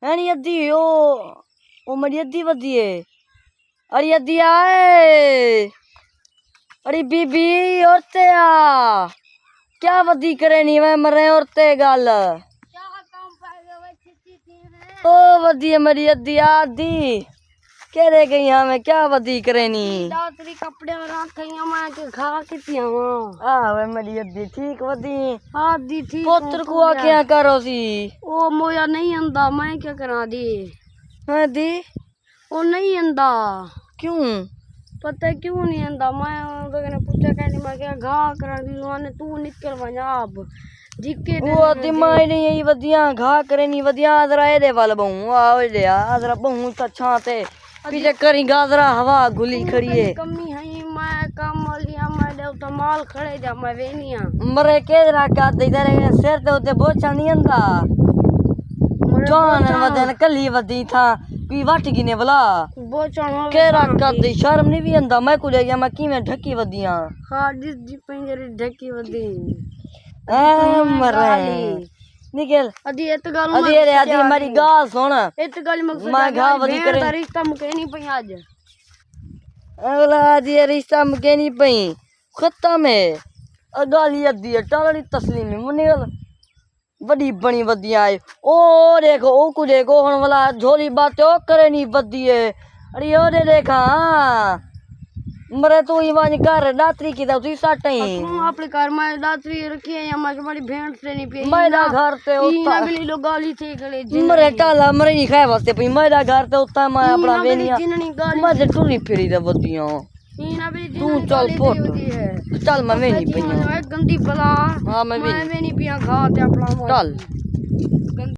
है नी अद्धी ओ मेरी अद्धी वधी है। अरे अद्धी आए, अरे बीबी औरते आ क्या वधी करे नी मैं मरे औरते गल ओ वधी है मेरी अद्धी आधी केरे गई हमें क्या वधी करे नी दातरी कपड़े रख मैं के खा कितिया वे मेरी अद्धी ठीक वधी आधी ठीक पुत्र को क्या करो सी ओ मोया नहीं आंदा मैं क्या करा दी है दी ओ नहीं आंदा क्यों पता क्यों नहीं आंदा मैं तो पूछा कहनी मैं क्या घा करा दी ने तू निकल वजाब जिके वो दिमाग नहीं यही वधिया घा करे नहीं वधिया आदरा एदे वाल बहु आ दे आदरा बहु त छाते पीछे करी गाजरा हवा घुली खड़ी है कमी है मैं काम लिया मैं दे तो माल खड़े जा मैं वेनिया मरे केदरा का दे इधर सिर ते उते बोचा नहीं आंदा जान वदन कली वदी था पी वट गिने भला बोचण केरा का दे शर्म नहीं भी आंदा मैं कुले गया मैं किवें ढकी वदिया हां जी पिंजरे ढकी वदी ए मरे निकल अदी एत गल अदी रे अदी मेरी गाल सुन एत गल मैं घा वदी करे रिश्ता मुके नहीं पई आज अगला अदी रिश्ता मुके नहीं पई खत्म है गाली अदी टालड़ी तस्लीमी मुनिगल बड़ी बनी वदिया है ओ देखो ओ को देखो हुन वाला झोली बात ओ करे नहीं वदी है अरे ओ दे देखा मरे तू इवान घर दातरी की तू साटई तू अपने घर में दातरी रखी है या हमारी भेंट से नहीं पी मेरा घर ते उता गली लो गाली थे गले मरे टाला मरे नहीं खाए वास्ते पई मेरा घर ते उता मैं अपना वेनिया जिननी गाली मैं टुरी फिरी दे वदिया हीना भी तू चल फोट चल मैं वेनी पई गंदी बला हां मैं नहीं पिया खा ते अपना चल